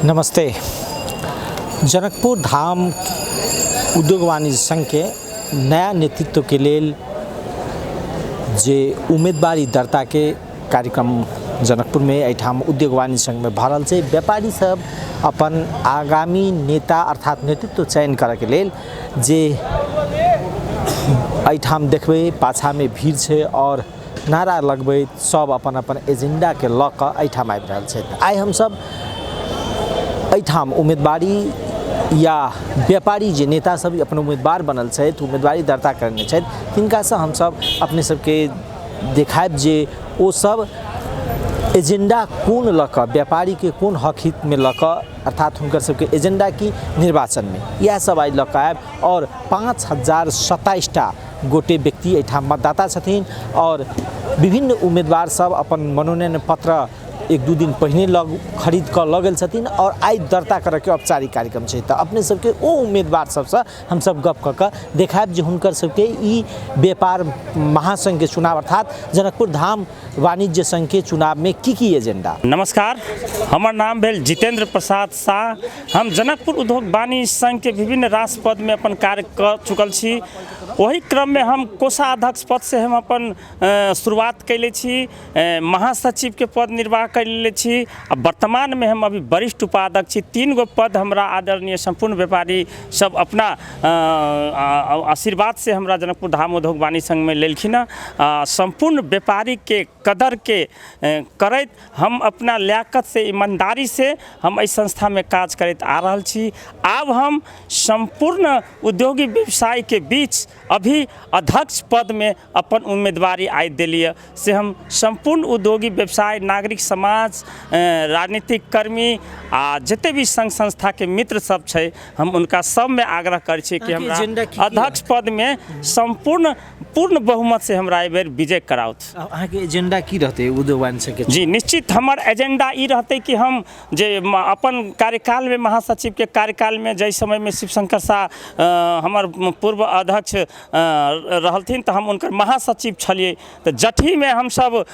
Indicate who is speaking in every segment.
Speaker 1: नमस्ते। जनकपुर धाम उद्योग वाणिज्य संघ के नया नेतृत्व के लेल जे उम्मीदवारी दर्ता के कार्यक्रम जनकपुर में एठाम उद्योग वाणिज्य संघ में भरल छै। व्यापारी सब अपन आगामी नेता अर्थात नेतृत्व चयन करे के लेल जे एठाम देखबे पाछा में भीड़ छै और नारा लगबे सब अपन अपन एजेंडा के ल क एठाम आबि रहल छै। आइ हम सब एठाम उम्मीदवारी या व्यापारी जे नेता सब अपन उम्मीदवार बनल छै उम्मीदवारी दर्ता करने छै तिनका से हम सब अपने सबके देखायब जे ओ सब एजेंडा कोन ल क व्यापारी के कोन हक हित में ल क अर्थात हुनकर सबके एजेंडा की निर्वाचन में यह सब आज ल क आयब और 5027 गोटे व्यक्ति एठाम मतदाता छथिन और विभिन्न उम्मीदवार सब अपन मनोनयन पत्र एक दू दिन पहले खरीद कर लगल छथिन और आज दर्ता करे के औपचारिक कार्यक्रम छै। तो अपने सबके ओ उम्मीदवार सबसे हम सब गप क क देखायब जे हुनकर सबके ई व्यापार महासंघ के चुनाव अर्थात जनकपुर धाम वाणिज्य संघ के चुनाव में की एजेंडा।
Speaker 2: नमस्कार, हमार नाम भेल जितेंद्र प्रसाद शाह। हम जनकपुर उद्योग वाणिज्य संघ के विभिन्न राष्ट्र पद में अपन कार्य कर चुकल छी। वही क्रम में हम कोषाध्यक्ष पद से हम अपन शुरुआत कैले छी। महासचिव के पद निर्वाह कैले छी। अब वर्तमान में हम अभी वरिष्ठ उपाध्यक्ष छी। 3 गो पद हमरा आदरणीय संपूर्ण व्यापारी सब अपना आशीर्वाद से हमरा जनकपुर धाम उद्योग वाणिज्य संघ में लेलखिन। संपूर्ण व्यापारी के कदर के करैत हम अपना लियाकत से ईमानदारी से हम इस संस्था में काज करैत आ रहल छी। अब हम संपूर्ण उद्योगी व्यवसाय के बीच अभी अध्यक्ष पद में अपन उम्मीदवारी आइ देलिए से हम संपूर्ण उद्योगी व्यवसाय नागरिक समाज राजनीतिक कर्मी आ जते भी संघ संस्था के मित्र सब छै हम उनका सब में आग्रह कर छी कि हमरा अध्यक्ष पद में संपूर्ण पूर्ण बहुमत से हमरा एहि बेर विजय कराउत।
Speaker 1: अहाँ के एजेंडा की रहते उद्योग वाणिज्य के?
Speaker 2: जी निश्चित हमर एजेंडा ई रहते कि हम जे अपन कार्यकाल में महासचिव के कार्यकाल में जय समय में शिवशंकर शाह हमर पूर्व अध्यक्ष रहलथिन तो हम उनकर महासचिव छलिए। तो जठी में हम सब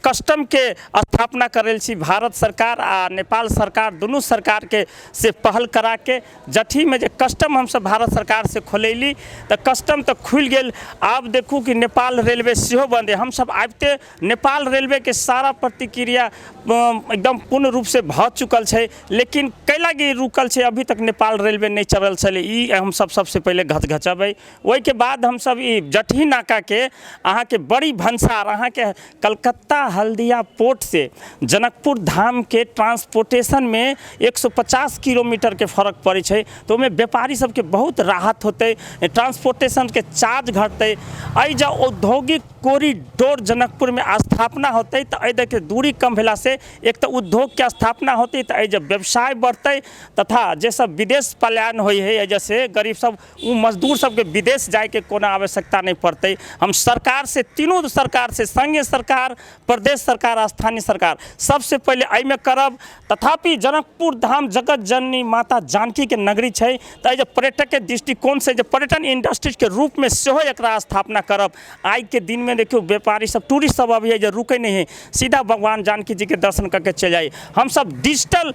Speaker 2: कस्टम के स्थापना करल छी। भारत सरकार आ नेपाल सरकार दोनों सरकार के से पहल करा के जठी में जे कस्टम हम सब भारत सरकार से खोलैली तो कस्टम तो खुल गेल। अब देखू कि नेपाल रेलवे सेहो बंद है। हम सब आबते नेपाल रेलवे के सारा प्रतिक्रिया एकदम पूर्ण रूप से भ चुकल है, लेकिन कैलागी रुकल है अभी तक नेपाल रेलवे नहीं चलल चले। ई हम सब सबसे पहले घचघचबै। वही के बाद हम सब ई जठी नाका के अहाँ के बड़ी भंसार अहाँ के कलकत्ता हल्दिया पोर्ट से जनकपुर धाम के ट्रांसपोर्टेशन में 150 किलोमीटर के फर्क पड़े छै। तो में व्यापारी सबके बहुत राहत होते, ट्रांसपोर्टेशन के चार्ज घटते। आई जब औद्योगिक कॉरिडोर जनकपुर में स्थापना होते तो आई देखे दूरी कम भेला से एक तो उद्योग के स्थापना होती तो आई जब व्यवसाय बढ़ते तथा जे सब विदेश पलायन हो है जैसे गरीब सब मजदूर सबके विदेश जाए के कोनो आवश्यकता नहीं पड़ते। हम सरकार से तीनों सरकार से संघीय सरकार प्रदेश सरकार स्थानीय सरकार सबसे पहले आई में करब। तथापि जनकपुर धाम जगत जननी माता जानकी के नगरी है तो जब पर्यटक के दृष्टिकोण से जब पर्यटन इंडस्ट्री के रूप में सेहो एकरा स्थापना करब। आज के दिन में देखियो व्यापारी सब टूरिस्ट सब अभी है जो रुके नहीं है, सीधा भगवान जानकी जी के दर्शन करके चले जाए। हम सब डिजिटल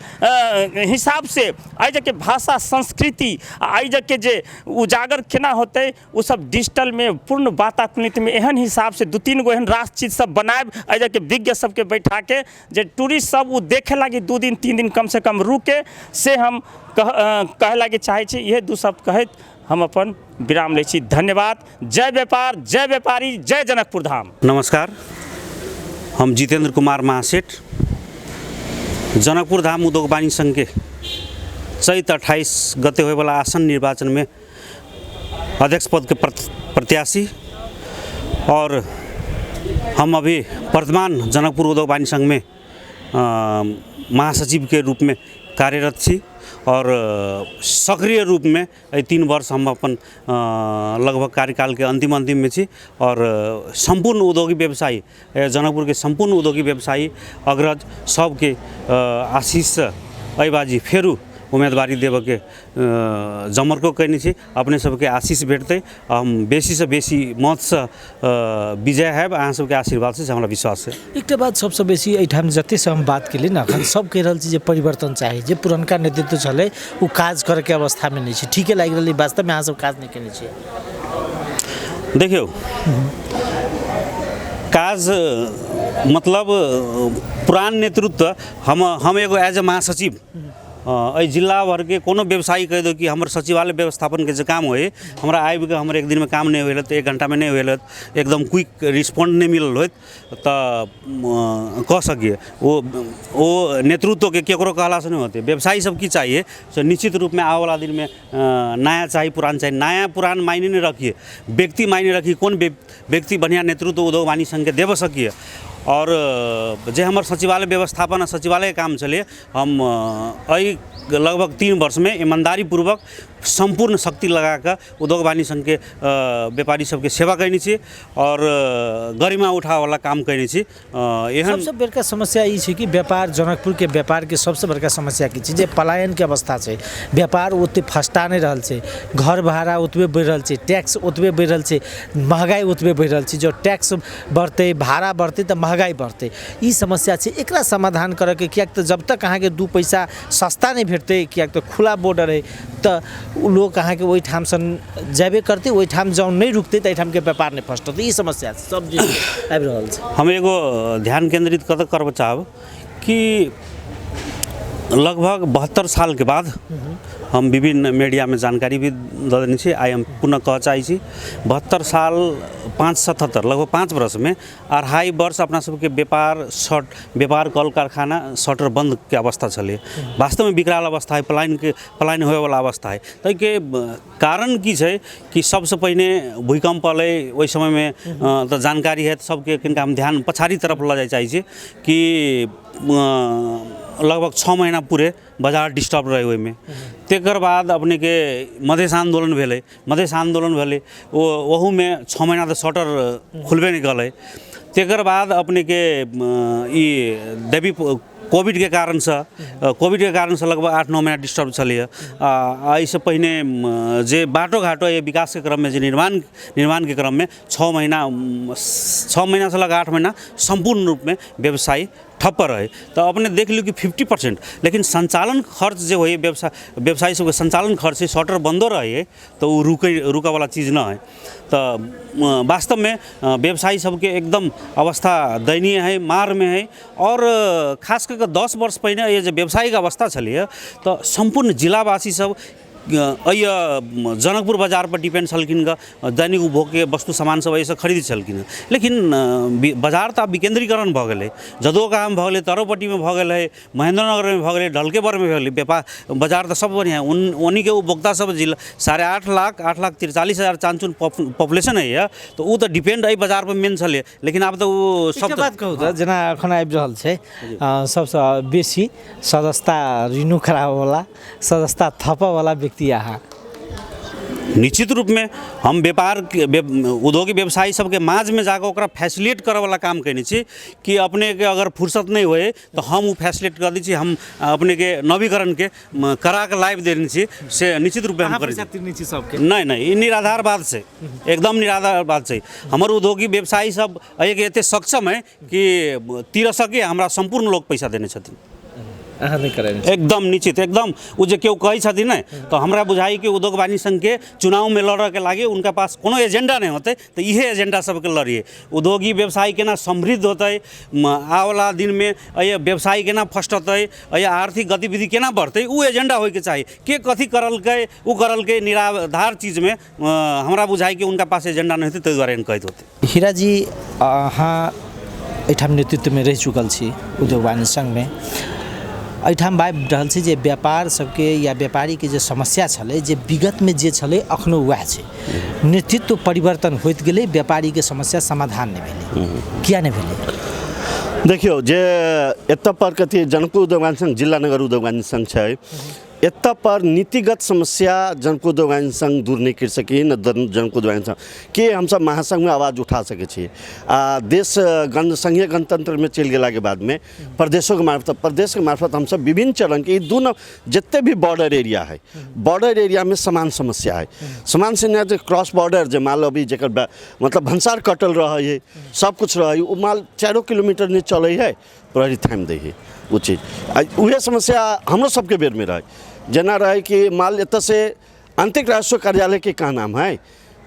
Speaker 2: हिसाब से आज के भाषा संस्कृति आज के जे उजागर केना होते वो सब डिजिटल में पूर्ण वाताकुलित में एहन हिसाब से 2-3 गो एहन राष्ट्र चीज सब बनाएब। आज के विज्ञ सबके बैठा के जे टूरिस्ट सब वो देखे लगी 2 दिन 3 दिन कम से कम रुके से हम कहे लगे चाहे छी। यह दू सब कहत हम अपन विराम ले छी। धन्यवाद। जय व्यापार, जय व्यापारी, जय जनकपुर धाम।
Speaker 3: नमस्कार, हम जितेंद्र कुमार महासेठ जनकपुर धाम उद्योग वाणिज्य संघ के चैत 28 गते होने वाला आसन निर्वाचन में अध्यक्ष पद के प्रत्याशी और हम अभी वर्तमान जनकपुर उद्योग वाणिज्य संघ में महासचिव के रूप में कार्यरत छी और सक्रिय रूप में 3 वर्ष हम अपन लगभग कार्यकाल के अंतिम में छी और संपूर्ण उद्योगी व्यवसायी जनकपुर के संपूर्ण उद्योगी व्यवसायी अग्रज सबके आशीष से अबाजी फेरू उम्मीदवारी देवे के जमर्को कैने छी। अपने सबके आशीष भेटतै, हम बेसी से बेसी मत से विजय हैब, अहाँ सबके आशीर्वाद से हमरा विश्वास है।
Speaker 1: एक बात सबसे बेसी एठाम जते से हम बात केली ना, अखन सब कह रहल छी जे परिवर्तन चाही, जे पुरनका नेतृत्व छलै वो काज करे के अवस्था में नहीं छै, ठीके लागि रहलै, वास्तव में अहाँ सब काज नहीं केने छियै।
Speaker 3: देखियो काज मतलब पुरान नेतृत्व हम एगो एज ए महासचिव जिला भर के कोनो व्यवसायी कह दो कि हमर सचिवालय व्यवस्थापन के जो काम होए हमरा आबि के हमर एक दिन में काम नहीं होल, 1 घंटा में नहीं होल, एकदम क्विक रिस्पॉन्ड नहीं मिलल होत तो कह सकिए वो नेतृत्व के केकरो कहला से नहीं होते। व्यवसायी सब की चाहिए तो निश्चित रूप में आने वाला दिन में नया चाहिए, पुरान चाहिए। नया पुरान मायने नहीं रखिए, व्यक्ति मायने रखिए, कौन व्यक्ति बढ़िया नेतृत्व उद्योग वाणिज्य संघ के देव सकिए। और जे हमार सचिवालय व्यवस्थापन सचिवालय काम चले, हम लगभग 3 वर्ष में ईमानदारी पूर्वक संपूर्ण शक्ति लगाकर उद्योग वाणिज्य संघ के व्यापारी सबके सेवा करनी छी और गरिमा उठा वाला काम करनी छी।
Speaker 1: सबसे बड़का समस्या ई छै कि व्यापार, जनकपुर के व्यापार के सबसे बड़का समस्या की छै जे पलायन के अवस्था छै। व्यापार ओते फस्टा नहीं रहल छै, घर भाड़ा ओतबे बढ़ रहल छै, टैक्स ओतबे बढ़ रहल छै, महंगाई ओतबे बढ़ रहल छै। जो टैक्स बढ़ते, भाड़ा बढ़ते तो महंगाई बढ़ते, ई समस्या छै। एकरा समाधान करे के, कियाक तो जब तक अहाँ के 2 पैसा सस्ता नहीं भेटते, कियाक तो खुला बॉर्डर है, तो लोग अहाँ के वही ठाम सन जेबे करते, वही ठाम जाऊँ नहीं रुकते, तो ठाम के व्यापार नहीं फस्टते। ई समस्या सब आबि रहल छै। हम
Speaker 3: एगो ध्यान केंद्रित करब चाहब कि लगभग 72 साल के बाद हम विभिन्न मीडिया में जानकारी भी दे देने छी। आई हम पुनः कह चाहे छी 72 साल 577 लगभग 5 वर्ष में 2.5 वर्ष अपना सबके व्यापार कल कारखाना शटर बंद के अवस्था चले, वास्तव में विकराल अवस्था है, पलायन होए वाला अवस्था है। तै के कारण की छै कि सबसे पहले भूकंप अलै, ओहि समय में तो जानकारी है, सबके कनिका हम ध्यान पछाड़ी तरफ ल जाय चाहे छी कि लगभग 6 महीना पूरे बाजार डिस्टर्ब रहे ओहि में। तेकर बाद अपने के मधेश आंदोलन भेले, वहू में 6 महीना तो शटर खुलबे नहीं गले। तेकर बाद अपने के देवी कोविड के कारण से लगभग 8-9 महीना डिस्टर्ब चलिए। इससे पहले जे बाटो घाटो ये विकास के क्रम में जो निर्माण के क्रम में 6 महीना से लगा 8 महीना संपूर्ण रूप में व्यवसाय ठप्प रहे। तो अपने देख लियो कि 50%, लेकिन संचालन खर्च जो है व्यवसायी सबके संचालन खर्च शटर बंदो रहे तो वो रुका वाला चीज़ ना है। तो वास्तव में व्यवसायी सबके एकदम अवस्था दयनीय है, मार में है। और खास करके 10 वर्ष पहले ये जो व्यवसायिक अवस्था चलिए तो संपूर्ण जिलावासी सब जनकपुर बाजार पर डिपेंड छलखिन, दैनिक उपभोग के वस्तु सामान सब ऐसे खरीद छलखिन। लेकिन बाजार तो अब विकेंद्रीकरण भ गए, जदोकाम भ गए, तरोपट्टी में भ गए, महेंद्रनगर में भ गए, ढलकेबर में भ व्यापार बाजार तो सब बढ़िया। उन्हीं के उपभोक्ता सब जिला 8,43,000 चांचुन पॉपुलेशन है, तो वो तो डिपेंड है बाजार पर मेन छे। लेकिन अब तो वो सब
Speaker 1: बात कहूँ तो जना अखन आबि रहल छै सबसे बेसी सदस्यता रिन्यू कराबे वाला, सदस्यता थपे वाला व्यक्ति यहाँ
Speaker 3: निश्चित रूप में हम उद्योगी व्यवसायी सबके माज में जाकर ओकरा फैसिलिटेट करे वाला काम करने छी कि अपने के अगर फुर्सत नहीं होए तो हम वो फैसिलिटेट कर दी छी। हम अपने के नवीकरण के करा के लाइव देने छी से निश्चित रूप में हम कर नहीं निराधार बात से, एकदम निराधार बात से। हमारे उद्योगी व्यवसायी सब एते सक्षम है कि 13 सके हमरा संपूर्ण लोग पैसा देने छथिन, एकदम निश्चित, एकदम वो जो क्यों कही छथिन ना तो हमरा बुझाई कि उद्योग वाणिज्य संघ के चुनाव में लड़े के लागे उनका पास कोनो एजेंडा नहीं होते, तो यही एजेंडा सबके लड़िए। उद्योगी व्यवसाय केना समृद्ध होते, आने वाला दिन में ये व्यवसाय केना फस्टते, ये आर्थिक गतिविधि केना बढ़ते, वो एजेंडा होए के चाहिए। के कथी करल के निराधार चीज़ में हमरा बुझाई कि उनका पास एजेंडा नहीं होते, ताहि दुआरे कहते होते।
Speaker 1: हीरा जी अहाँ एठाम नेतृत्व में रह चुकल छी उद्योग वाणिज्य संघ में, एठाम बाबि रहल छै जे व्यापार सबके या व्यापारी के जे समस्या छलै जे विगत में जे छलै अखनो वएह छै, नेतृत्व परिवर्तन होइत गेलै, व्यापारी के समस्या समाधान नहीं भेलै, किया नहीं भेलै?
Speaker 4: देखियो जे एतऽ पर कथी जनकपुर उद्योग वाणिज्य संघ, जिला नगर उद्योग वाणिज्य संघ छै, एता पर नीतिगत समस्या जनक उद्योग वाणिज्य संघ दूर नहीं कर सकी न जनक उद्योग वाणिज्य संघ के हम सब महासंघ में आवाज़ उठा सके छी। देश संघीय गणतंत्र में चल गेला के बाद में प्रदेशों के मार्फत हम सब विभिन्न चरण के दोनों जितने भी बॉर्डर एरिया है, बॉर्डर एरिया में समान समस्या है। समान से क्रॉस बॉर्डर जो माल अभी जकर मतलब भंसार कटल रहा है, सब कुछ रहा है, वो माल 4 किलोमीटर नहीं चले है, प्रहरी थाम दे है वो चीज़। वह समस्या हम लोग सबके बेर में रहे, जना रहे कि माल एत से आंतरिक राजस्व कार्यालय के का नाम है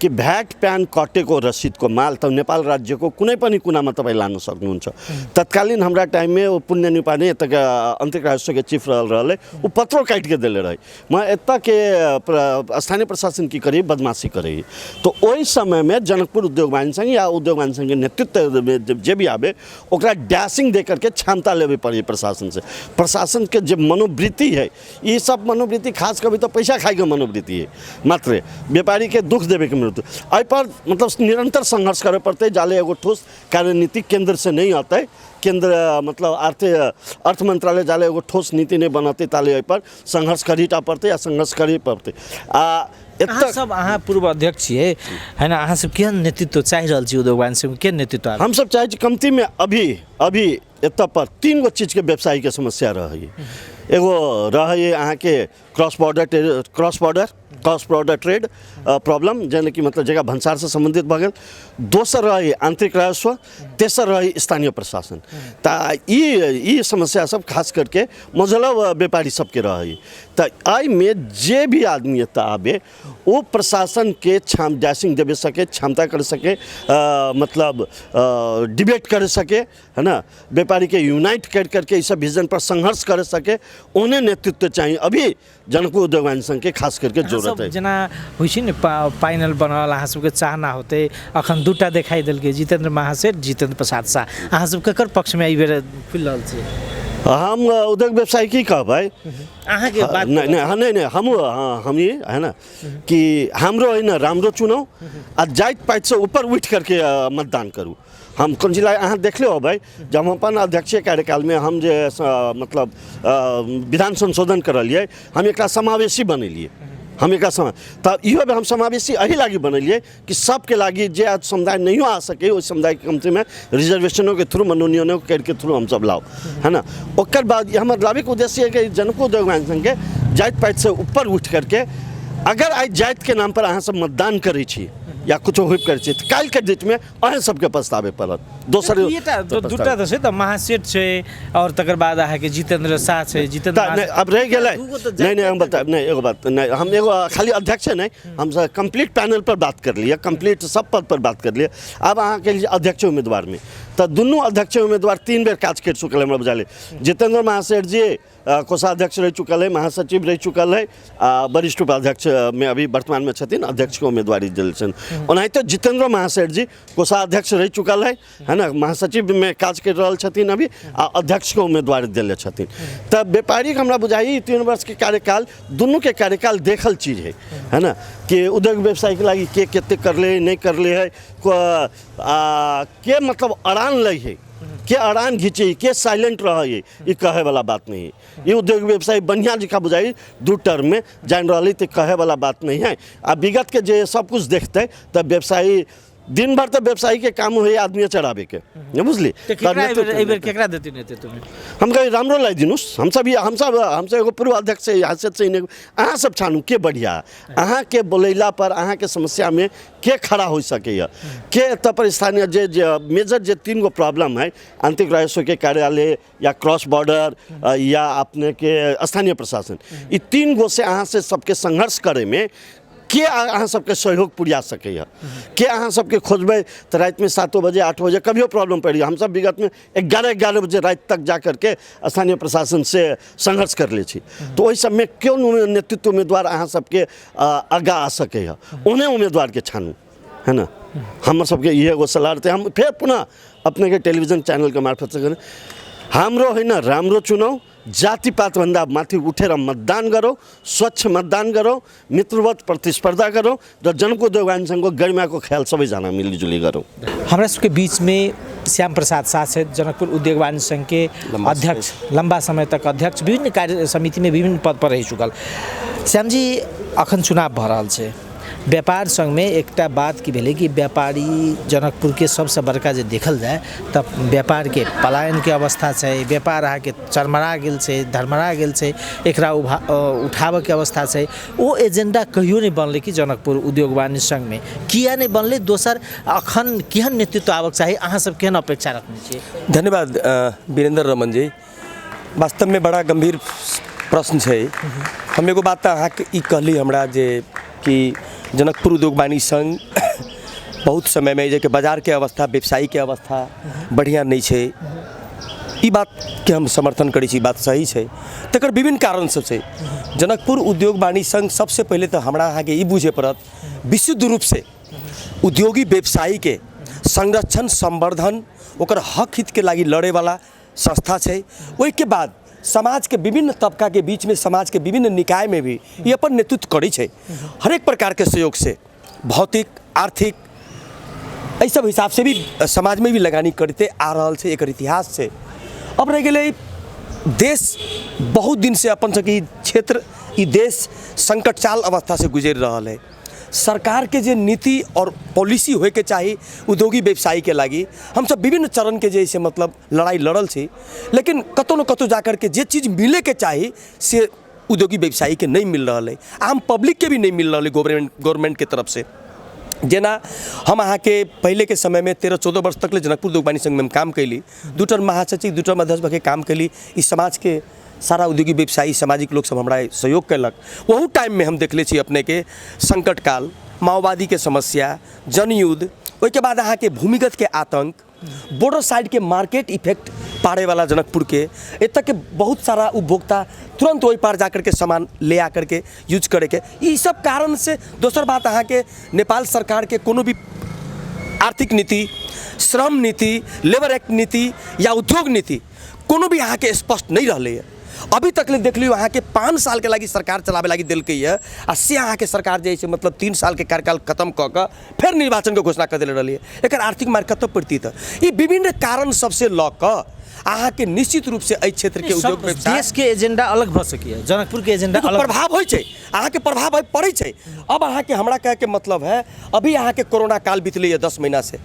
Speaker 4: कि भ्याट प्यान कटेको रसिदको माल त नेपाल राज्यको कुनै पनि कुनामा तपाईँ लान सक्नुहुन्छ। तत्कालीन हाम्रा टाइम में वो पुण्य निपाने यता आंतरिक राजस्व के चीफ रहले वो पत्रों काट के दिले रहे, मैं एता के स्थानीय प्रशासन की करी बदमाशी करे। तो वही समय में जनकपुर उद्योग वाणिज्य संघ या उद्योग वाणिज्य संघ के नेतृत्व में जे भी आवे ओकरा डैशिंग दे करके क्षमता लेवे पड़ी प्रशासन से। प्रशासन के जो मनोवृत्ति है ये सब मनोवृत्ति खास कभी तो पैसा खाई के मनोवृत्ति है, मात्र व्यापारी के दुख देवे के आई पर मतलब निरंतर संघर्ष करे पड़ते। जाले एगो ठोस कार्यनीति केंद्र से नहीं आता है, केंद्र मतलब अर्थ मंत्रालय जाले एगो ठोस नीति नहीं बनाते, ताले पर संघर्ष करीटा पड़ते या संघर्ष करी पड़ते।
Speaker 1: अहाँ सब अहाँ पूर्व अध्यक्ष है ना, अहाँ सब के नेतृत्व चाह रहा छी उद्योग वाणिज्य के नेतृत्व? हम
Speaker 4: सब चाहे कमती में अभी एत पर 3 गो चीज़ के व्यवसाय के समस्या रही। एगो रही अहाँ के क्रॉस बॉर्डर ट्रेड प्रॉब्लम जैसे कि मतलब जगह भंसार से संबंधित भगल। दोसर रही आंतरिक राजस्व, तेसर रही स्थानीय प्रशासन। ये समस्या सब खास करके मौजूदा व्यापारी सबके रही। तो आई में जे भी आदमी एत आवे वो प्रशासन के डैशिंग देवे सके, क्षमता कर सके, मतलब डिबेट कर सके, है ना, व्यापारी के यूनाइट कर करके इस विजन पर संघर्ष कर सके, उन्हें नेतृत्व चाहिए। अभी जनकपुर उद्योग वाणिज्य संघ के खास करके जरूरत है।
Speaker 1: जना हुई न पैनल बनल अहाँ सबके चाहना होते, अखन 2टा दिखाई दिल के जितेंद्र महासेठ, जितेंद्र प्रसाद शाह, अहाँ सब केकर पक्ष में बेर खुल रहल छी?
Speaker 4: हम उद्योग व्यवसाय की कहब भाई
Speaker 1: अहाँ के बात
Speaker 4: नहीं हम ये है ना कि हमरो है ना राम्रो चुनाव आ जाइत पाइत से ऊपर उठ करके मतदान करूँ। हम कौन जिला अहाँ देख लो भाई, जब हम अपन अध्यक्षीय कार्यकाल में हम जे मतलब विधान संशोधन करलिए, हम एक समावेशी बनेलिए। हम एक तब इहो हम समावेशी अही लागी बनलिए कि सबके लागी जे आज समुदाय नहीं आ सके उस समुदाय के कमती में रिजर्वेशनों के थ्रू, मनोनयनों के थ्रू हम सब लाओ, है ना। ओकर बाद हमारे लाभिक उद्देश्य है कि जनकपुर उद्योग वाणिज्य संघ के जाइत पाइत से ऊपर उठ करके अगर आज जाइत के नाम पर अहाँ सब मतदान करे छी या कुछ हुई कर काल के डेट में अहें सबके पछतावे पड़त। दोसर
Speaker 1: दूटा तो त महासेठ छे और तकर बाद अहाँ के जितेंद्र शाह छे। जितेंद्र
Speaker 4: अब रह गेलै नहीं हम बता नहीं एगो बात नहीं, हम एगो खाली अध्यक्ष नहीं, हम कंप्लीट पैनल पर बात कर लिए, कंप्लीट सब पद पर बात कर लिए। अब अहाँ के लिए अध्यक्ष उम्मीदवार में तो दोनों अध्यक्ष उम्मीदवार 3 बेर काज कर चुकल है। बुझाले जितेंद्र महासेठ जी कोषाध्यक्ष रह चुकल है, महासचिव रह चुकल है, वरिष्ठ उपाध्यक्ष में अभी वर्तमान में छथिन, अध्यक्ष के उम्मीदवारी दिल छन। ओनाहिते जितेंद्र महासेठ जी कोषाध्यक्ष रह चुकल है ना, महासचिव में काज कर रहल छथिन अभी, अध्यक्ष के उम्मीदवारी दिले छथिन। तब व्यापारी हमरा बुझाई 3 वर्ष के कार्यकाल दोनों के कार्यकाल देखल चीज है ना, कि उद्योग व्यवसाय के लगी के केते करले नहीं करले है, के मतलब अड़ान लई है, के अड़ान घीचे, के साइलेंट रहा है, ये कहे वाला बात नहीं है। ये उद्योग व्यवसाय बढ़िया लिखा बुझाई 2 टर्म में जान रही तो कहे वाला बात नहीं है। आ विगत के जे सब कुछ देखते तब व्यवसायी दिन भर तो व्यवसायी के काम हुए आदमी चढ़ावे के, बुझली। हम कहीं रामरो लाई दिनुस, हम सब एगो पूर्व अध्यक्ष से हैसियत से अहाँ सब छानू के बढ़िया अहाँ के बोलैला पर अहाँ के समस्या में के खड़ा हो सके के तब पर स्थानीय जे मेजर जे 3 गो प्रॉब्लम है, आंतरिक राजस्व के कार्यालय या क्रॉस बॉर्डर या अपने के स्थानीय प्रशासन, ये 3 गो से अहाँ से सबके संघर्ष करे में के अहाँ सबके सहयोग पुरिया सके के अहाँ सबके खोजबे तो रात में 7 बजे 8 बजे कभियो प्रॉब्लम पड़ी। हम सब विगत में 11 बजे रात तक जा करके स्थानीय प्रशासन से संघर्ष कर ले छी। तो वही सब में क्यों नेतृत्व उम्मीदवार अहाँ सबके आगा आ सके उन्हें उम्मीदवार के छानू, है ना। हम सबके ये एगो सलाह रहते, हम फिर पुनः अपने के टेलीविजन चैनल के मार्फत से करें, हाम्रो है ना राम्रो चुनाव जातिपात भन्दा माथि उठेर मतदान करो, स्वच्छ मतदान करो, मित्रवत प्रतिस्पर्धा करो र जनकपुर उद्योग वाणिज्य संघको गरिमाको ख्याल सबैजना मिलिजुली गरौँ।
Speaker 1: हमरा सबके बीच में श्याम प्रसाद शाह से जनकपुर उद्योग वाणिज्य संघ के अध्यक्ष, लंबा समय तक अध्यक्ष, विभिन्न कार्य समिति में विभिन्न पद पर रह चुकल। श्याम जी, अखन चुनाव भ रहल छै, व्यापार संघ में एकटा बात की भेलै कि व्यापारी जनकपुर के सबसे बड़का जे देखल जाए तब व्यापार के पलायन के अवस्था छै, व्यापार अहाँ के चरमरा गेल छै, धरमरा गेल छै, एकरा उठाबऽ के अवस्था छै। ओ एजेंडा कहियो नहीं बनलै कि जनकपुर उद्योग वाणिज्य संघ में किया नहीं बनलै? दोसर अखन केहन नेतृत्व आबक चाही, अहाँ सब केहन अपेक्षा रखने छियै?
Speaker 5: धन्यवाद वीरेंद्र रमन जी, वास्तव में बड़ा गंभीर प्रश्न है। हम एगो बात अहाँ के ई कहली हमरा जे कि जनकपुर उद्योग वाणिज्य संघ बहुत समय में जे कि बाजार के अवस्था, व्यवसायी के अवस्था बढ़िया नहीं है, ई बात के हम समर्थन करै छी, बात सही है। तकर विभिन्न कारण सब छै। जनकपुर उद्योग वाणिज्य संघ सबसे पहले तो हमरा अहाँ के ई बुझे पड़त, विशुद्ध रूप से उद्योगी व्यवसायी के संरक्षण, संवर्धन, ओकर हक हित के लागी लड़े वाला संस्था है। ओहि के बाद समाज के विभिन्न तबका के बीच में, समाज के विभिन्न निकाय में भी ये अपन नेतृत्व करै छै। हर एक प्रकार के सहयोग से, भौतिक, आर्थिक, एहि सब हिसाब से भी समाज में भी लगानी करते आ रहल छै। एकर इतिहास से अब रह गए देश बहुत दिन से अपन सबके क्षेत्र, ई देश संकटचाल अवस्था से गुजर रहा है। सरकार के जे नीति और पॉलिसी होए के चाहिए उद्योगी व्यवसायी के लागी, हम सब विभिन्न चरण के जैसे मतलब लड़ाई लड़ल छी, लेकिन कतौ न कतौ जाकर के जे चीज़ मिले के चाहिए से उद्योगी व्यवसायी के नहीं मिल रहा है, आम पब्लिक के भी नहीं मिल रहा है गवर्नमेंट के तरफ से। जेना हम अहाँ के पहले के समय में 13-14 वर्ष तक ले जनकपुर उद्योग वाणिज्य संघ में हम काम कैली, 2 टर्म महासचिव, 2 टर्म अध्यक्ष के काम कैली। इस समाज के सारा उद्योगी व्यवसायी, सामाजिक लोग सब हमरा सहयोग कैलक। वहू टाइम में हम देखले छी अपने के संकट काल, माओवादी के समस्या, जनयुद्ध, ओहि के बाद अहाँ के भूमिगत के आतंक, बॉर्डर साइड के मार्केट इफेक्ट पाड़े वाला जनकपुर के, एत के बहुत सारा उपभोक्ता तुरंत वही पार जाकर के सामान ले आकर के यूज करे के, ई सब कारण से। दोसर बात अहाँ के नेपाल सरकार के कोनो भी आर्थिक नीति, श्रम नीति, लेबर एक्ट नीति या उद्योग नीति कोनो भी अहाँ के स्पष्ट नहीं रहले है। अभी तक ले देख लियो अहाँ के 5 साल के लागी सरकार चलावे लागी दिलकै है, आ से अहाँ के सरकार जैसे मतलब 3 साल के कार्यकाल खत्म क के फिर निर्वाचन के घोषणा कर दिले रहली है। एकर आर्थिक मार कतऽ पड़ती था? ये विभिन्न कारण सबसे ल क अहाँ के निश्चित रूप से एहि क्षेत्र के उद्योग व्यवसाय,
Speaker 1: देश के एजेंडा अलग भ सकिए, जनकपुर के एजेंडा अलग
Speaker 5: प्रभाव होइ छै, अहाँ के प्रभाव पड़ै छै। अब अहाँ के हमरा कहे के मतलब है, अभी अहाँ के कोरोना काल बीतलै है 10 महीना से,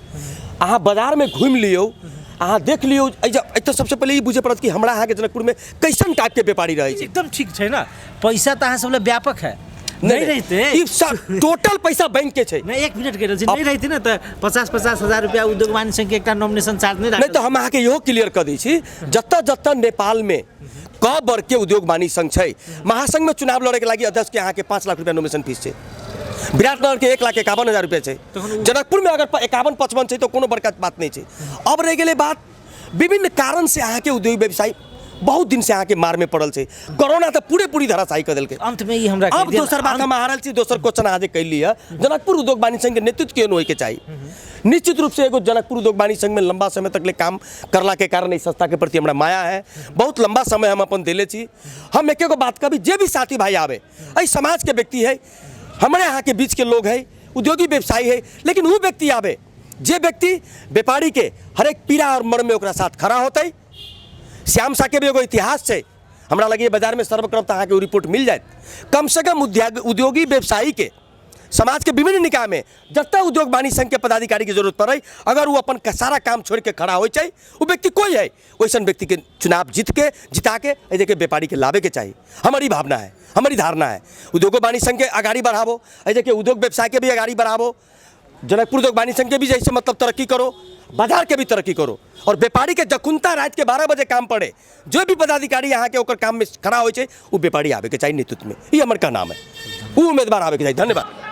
Speaker 5: अहाँ बाजार में घूम लियो, अहाँ देख लियो। तो सबसे पहले ये बुझे पड़त कि हमरा अहाँ के जनकपुर में कैसन टाइप के व्यापारी रहे छै।
Speaker 1: एकदम ठीक है ना, पैसा तो अहाँ सब ले व्यापक है, नहीं रहते
Speaker 5: टोटल पैसा बैंक के छै।
Speaker 1: नहीं, 1 मिनट के नहीं रहती ना तो 50-50 हजार रुपया उद्योग वाणिज्य संघ के एक नॉमिनेशन चार्ज नहीं
Speaker 5: तो हम अहाँ के इहो क्लियर कर दै छी, जत्ता नेपाल में क वर्ग के उद्योग वाणिज्य संघ छै, महासंघ में चुनाव लड़े के लागी अध्यक्ष के अहाँ के 5 लाख रुपया नॉमिनेशन फीस छै, विराटनगर के 1,51,000 रुपया छै, जनकपुर में अगर 51-55 छै तो कोनो बड़का बात नहीं छै। अब रह गेलै बात, विभिन्न कारण से अहाँ के उद्योग व्यवसायी बहुत दिन से अहाँ के मार में पड़ल छै। कोरोना तो पूरी धराशायी कर देलकै।
Speaker 1: अंत में ये हमरा
Speaker 5: अब दोसर बात हम हारल छी, दोसर क्वेश्चन अहाँ जे कैली है, जनकपुर उद्योग वाणिज्य संघ के नेतृत्व केहन होय के चाहिए? निश्चित रूप से एगो जनकपुर उद्योग वाणिज्य संघ में लंबा समय तक ले काम करला के कारण इस संस्था के प्रति हमरा माया है, बहुत लंबा समय हम अपन देले छी। हम एकेगो बात कभी जे भी साथी भाई आवे, एहि समाज के व्यक्ति है, हमारे यहाँ के बीच के लोग है, उद्योगी व्यवसायी है, लेकिन वो व्यक्ति आवे जे व्यक्ति व्यापारी के हर एक पीड़ा और मर्म में ओकरा साथ खड़ा होते। श्याम शाह के भी एगो इतिहास है, हमरा लगे बाजार में सर्व करब तो अहाँ के रिपोर्ट मिल जाए। कम से कम उद्योगी व्यवसायी के समाज के विभिन्न निकाय में जत्ता उद्योग वाणिज्य संघ के पदाधिकारी की जरूरत पड़े, अगर वो अपन सारा काम छोड़ के खड़ा हो चाहिए, वो व्यक्ति कोई है, वैसा व्यक्ति के चुनाव जिता के देखे व्यापारी के लाभे के चाहिए। हमारी भावना है, हमारी धारणा है, उद्योग वाणिज्य संघ के आगाड़ी बढ़ावो, देखे उद्योग व्यवसाय के भी आगाड़ी बढ़ावो, जनकपुर उद्योग वाणिज्य संघ के भी जैसे मतलब तरक्की करो, बाजार के भी तरक्की करो, और व्यापारी के जखुनता रात के 12 बजे काम पड़े, जो भी पदाधिकारी यहाँ के ओकर काम में खड़ा हो चाहिए, वो व्यापारी आवे के चाहिए नेतृत्व में। ये हमारे का नाम है, वो उम्मीदवार आवे के चाहिए। धन्यवाद।